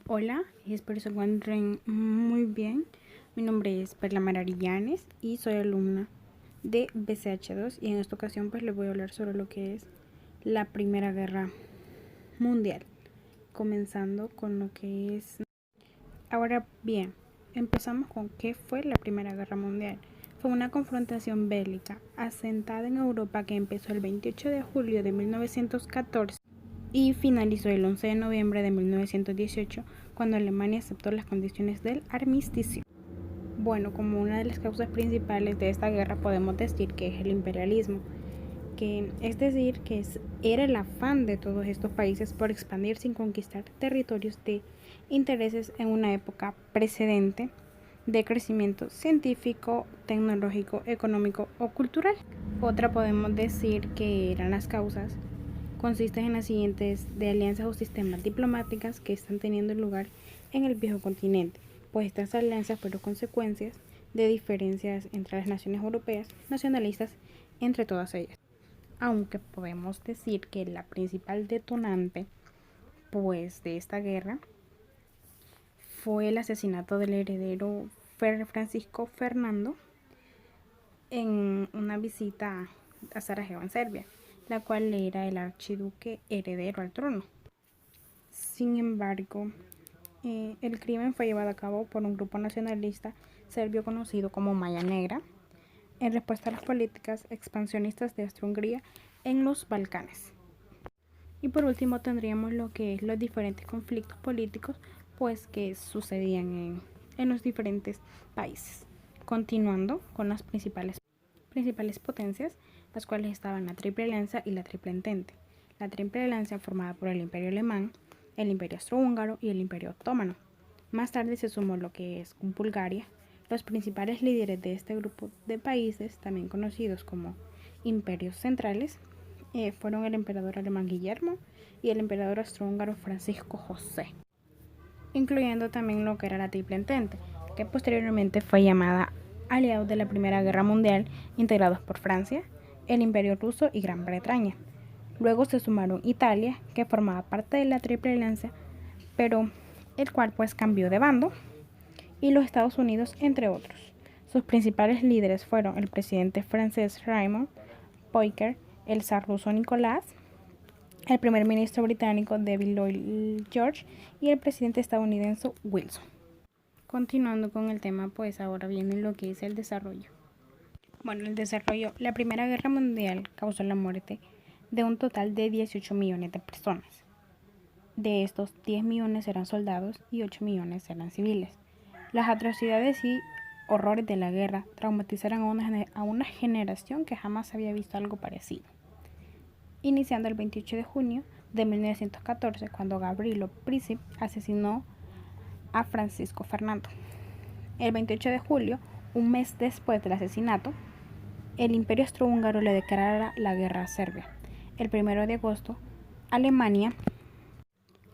Hola, espero se encuentren muy bien. Mi nombre es Perla Marillanes y soy alumna de BCH2 y en esta ocasión pues les voy a hablar sobre lo que es la Primera Guerra Mundial, comenzando con lo que es. Ahora bien, empezamos con qué fue la Primera Guerra Mundial. Fue una confrontación bélica asentada en Europa que empezó el 28 de julio de 1914 y finalizó el 11 de noviembre de 1918 cuando Alemania aceptó las condiciones del armisticio. Bueno, como una de las causas principales de esta guerra podemos decir que es el imperialismo, que es decir, que era el afán de todos estos países por expandir sin conquistar territorios de intereses en una época precedente de crecimiento científico, tecnológico, económico o cultural. Otra podemos decir que eran las causas consisten en las siguientes de alianzas o sistemas diplomáticas que están teniendo lugar en el viejo continente, pues estas alianzas fueron consecuencias de diferencias entre las naciones europeas nacionalistas entre todas ellas. Aunque podemos decir que la principal detonante pues de esta guerra fue el asesinato del heredero Francisco Fernando en una visita a Sarajevo en Serbia, la cual era el archiduque heredero al trono. Sin embargo, el crimen fue llevado a cabo por un grupo nacionalista serbio conocido como Maya Negra, en respuesta a las políticas expansionistas de Austria-Hungría en los Balcanes. Y por último tendríamos lo que es los diferentes conflictos políticos pues que sucedían en los diferentes países. Continuando con las principales potencias, las cuales estaban la Triple Alianza y la Triple Entente. La Triple Alianza formada por el Imperio Alemán, el Imperio Austrohúngaro y el Imperio Otomano. Más tarde se sumó lo que es Bulgaria. Los principales líderes de este grupo de países, también conocidos como imperios centrales, fueron el emperador alemán Guillermo y el emperador austrohúngaro Francisco José, incluyendo también lo que era la Triple Entente, que posteriormente fue llamada aliados de la Primera Guerra Mundial, integrados por Francia, el Imperio Ruso y Gran Bretaña. Luego se sumaron Italia, que formaba parte de la Triple Alianza, pero el cual pues cambió de bando, y los Estados Unidos, entre otros. Sus principales líderes fueron el presidente francés Raymond Poincaré, el zar ruso Nicolás, el primer ministro británico David Lloyd George y el presidente estadounidense Wilson. Continuando con el tema, pues ahora viene lo que es el desarrollo. Bueno, el desarrollo, la Primera Guerra Mundial causó la muerte de un total de 18 millones de personas. De estos, 10 millones eran soldados y 8 millones eran civiles. Las atrocidades y horrores de la guerra traumatizaron a una generación que jamás había visto algo parecido. Iniciando el 28 de junio de 1914, cuando Gavrilo Princip asesinó a Francisco Fernando. El 28 de julio, un mes después del asesinato, el Imperio Austrohúngaro le declarara la guerra a Serbia. El 1 de agosto, Alemania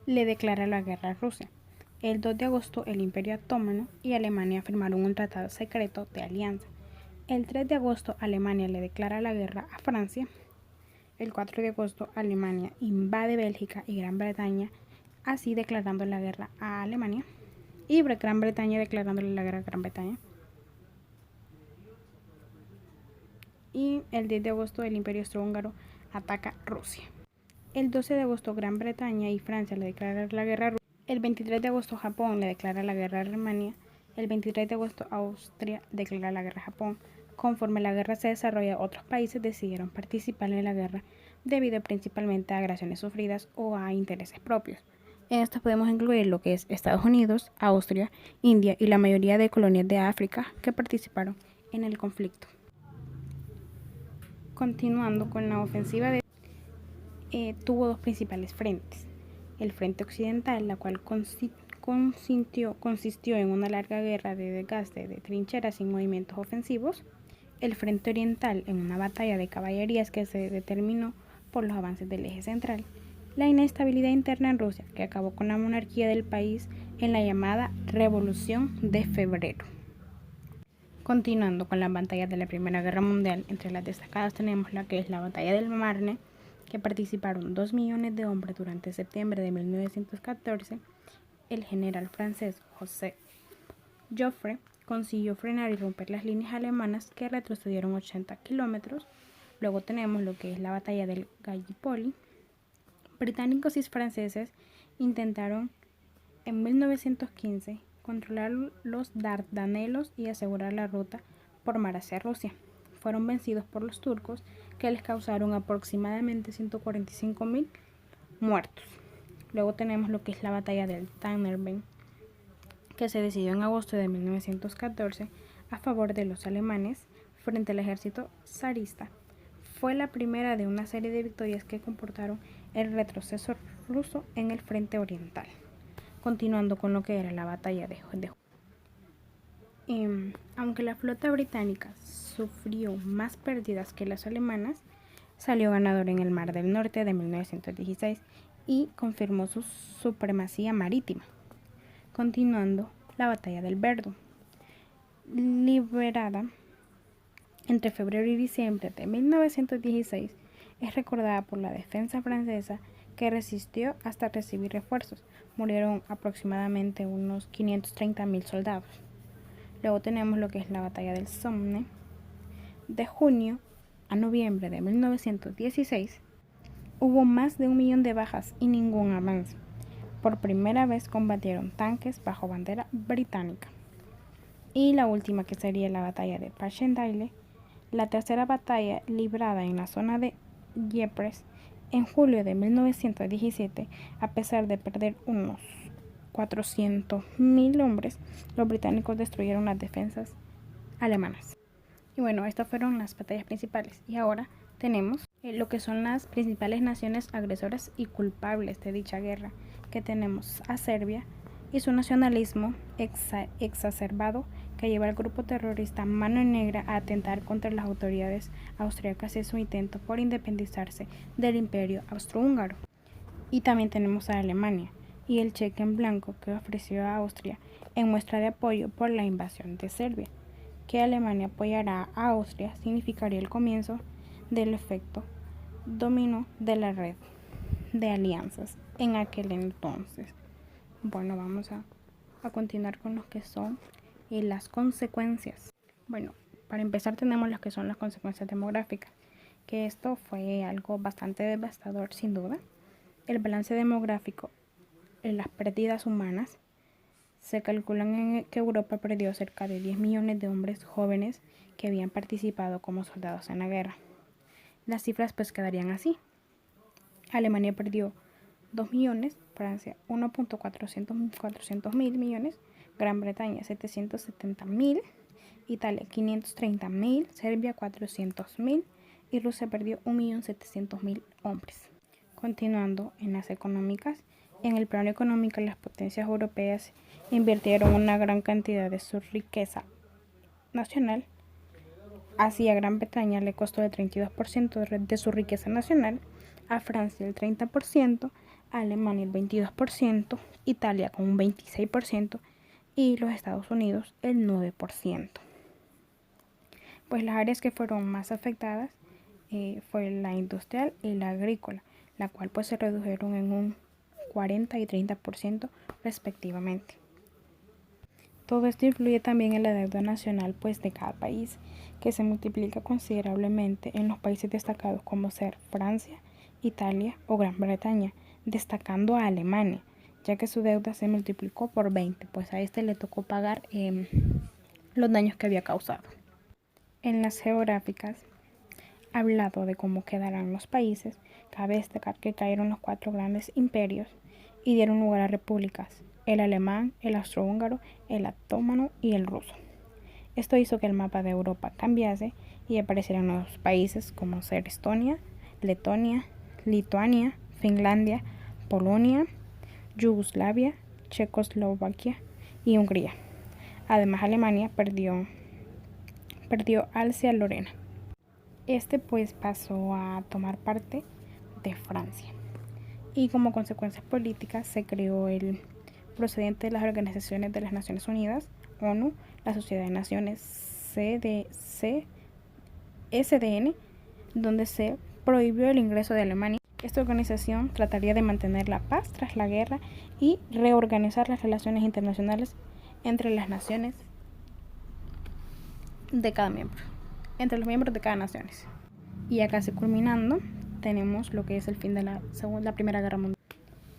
le declara la guerra a Rusia. El 2 de agosto, el Imperio Otomano y Alemania firmaron un tratado secreto de alianza. El 3 de agosto, Alemania le declara la guerra a Francia. El 4 de agosto, Alemania invade Bélgica y Gran Bretaña, así declarando la guerra a Alemania, y Gran Bretaña declarándole la guerra a Gran Bretaña. Y el 10 de agosto, el Imperio Austrohúngaro ataca Rusia. El 12 de agosto, Gran Bretaña y Francia le declaran la guerra a Rusia. El 23 de agosto, Japón le declara la guerra a Alemania. El 23 de agosto, Austria declara la guerra a Japón. Conforme la guerra se desarrolla, otros países decidieron participar en la guerra debido principalmente a agresiones sufridas o a intereses propios. En esto podemos incluir lo que es Estados Unidos, Austria, India y la mayoría de colonias de África que participaron en el conflicto. Continuando con la ofensiva tuvo dos principales frentes. El frente occidental, la cual consistió en una larga guerra de desgaste de trincheras y movimientos ofensivos. El frente oriental, en una batalla de caballerías que se determinó por los avances del eje central. La inestabilidad interna en Rusia, que acabó con la monarquía del país en la llamada Revolución de Febrero. Continuando con las batallas de la Primera Guerra Mundial, entre las destacadas tenemos la que es la batalla del Marne, que participaron 2 millones de hombres durante septiembre de 1914, el general francés José Joffre consiguió frenar y romper las líneas alemanas que retrocedieron 80 kilómetros. Luego tenemos lo que es la batalla del Gallipoli. Británicos y franceses intentaron en 1915 controlar los Dardanelos y asegurar la ruta por mar hacia Rusia. Fueron vencidos por los turcos, que les causaron aproximadamente 145.000 muertos. Luego tenemos lo que es la batalla del Tannenberg, que se decidió en agosto de 1914 a favor de los alemanes frente al ejército zarista. Fue la primera de una serie de victorias que comportaron el retroceso ruso en el frente oriental. Continuando con lo que era la batalla de aunque la flota británica sufrió más pérdidas que las alemanas, salió ganador en el Mar del Norte de 1916 y confirmó su supremacía marítima. Continuando, la batalla del Verdun, liberada entre febrero y diciembre de 1916, es recordada por la defensa francesa, que resistió hasta recibir refuerzos. Murieron aproximadamente unos 530.000 soldados. Luego tenemos lo que es la batalla del Somme. De junio a noviembre de 1916 hubo más de 1 millón de bajas y ningún avance. Por primera vez combatieron tanques bajo bandera británica. Y la última, que sería la batalla de Passchendaele, la tercera batalla librada en la zona de Ypres en julio de 1917. A pesar de perder unos 400.000 hombres, los británicos destruyeron las defensas alemanas. Y bueno, estas fueron las batallas principales. Y ahora tenemos lo que son las principales naciones agresoras y culpables de dicha guerra, que tenemos a Serbia y su nacionalismo exacerbado, que lleva al grupo terrorista Mano Negra a atentar contra las autoridades austriacas y su intento por independizarse del Imperio Austrohúngaro. Y también tenemos a Alemania y el cheque en blanco que ofreció a Austria en muestra de apoyo por la invasión de Serbia. Que Alemania apoyará a Austria significaría el comienzo del efecto dominó de la red de alianzas en aquel entonces. Bueno, vamos a continuar con lo que son las consecuencias. Bueno, para empezar tenemos las que son las consecuencias demográficas, que esto fue algo bastante devastador sin duda. El balance demográfico en las pérdidas humanas se calculan que Europa perdió cerca de 10 millones de hombres jóvenes que habían participado como soldados en la guerra. Las cifras pues quedarían así. Alemania perdió 2 millones, Francia 1.400 mil millones, Gran Bretaña 770.000, Italia 530.000, Serbia 400.000 y Rusia perdió 1.700.000 hombres. Continuando en las económicas, en el plano económico las potencias europeas invirtieron una gran cantidad de su riqueza nacional. Así a Gran Bretaña le costó el 32% de su riqueza nacional, a Francia el 30%, a Alemania el 22%, Italia con un 26% y los Estados Unidos el 9%. Pues las áreas que fueron más afectadas fue la industrial y la agrícola, la cual pues se redujeron en un 40 y 30% respectivamente. Todo esto influye también en la deuda nacional pues de cada país, que se multiplica considerablemente en los países destacados como ser Francia, Italia o Gran Bretaña, destacando a Alemania, ya que su deuda se multiplicó por 20, pues a este le tocó pagar los daños que había causado. En las geográficas, hablado de cómo quedarán los países, cabe destacar que cayeron los 4 grandes imperios y dieron lugar a repúblicas: el alemán, el austrohúngaro, el otomano y el ruso. Esto hizo que el mapa de Europa cambiase y aparecieran nuevos países como ser Estonia, Letonia, Lituania, Finlandia, Polonia, Yugoslavia, Checoslovaquia y Hungría. Además, Alemania perdió Alsacia-Lorena. Este pues pasó a tomar parte de Francia. Y como consecuencias políticas se creó el procedente de las organizaciones de las Naciones Unidas, ONU, la Sociedad de Naciones, SDN, donde se prohibió el ingreso de Alemania Esta organización trataría de mantener la paz tras la guerra y reorganizar las relaciones internacionales entre las naciones de cada miembro, entre los miembros de cada nación. Y ya casi culminando, tenemos lo que es el fin de la Primera Guerra Mundial.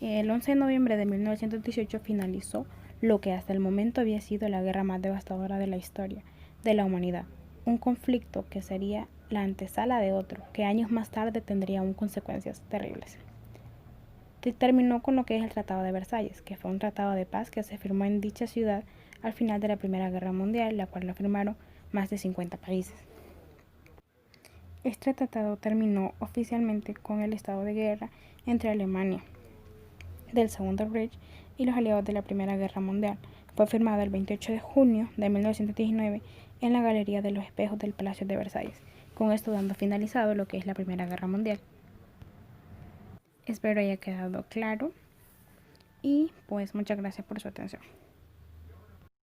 El 11 de noviembre de 1918 finalizó lo que hasta el momento había sido la guerra más devastadora de la historia de la humanidad, un conflicto que sería la antesala de otro, que años más tarde tendría aún consecuencias terribles. Terminó con lo que es el Tratado de Versalles, que fue un tratado de paz que se firmó en dicha ciudad al final de la Primera Guerra Mundial, la cual lo firmaron más de 50 países. Este tratado terminó oficialmente con el estado de guerra entre Alemania del Segundo Reich y los aliados de la Primera Guerra Mundial. Fue firmado el 28 de junio de 1919 en la Galería de los Espejos del Palacio de Versalles, con esto dando finalizado lo que es la Primera Guerra Mundial. Espero haya quedado claro y pues muchas gracias por su atención.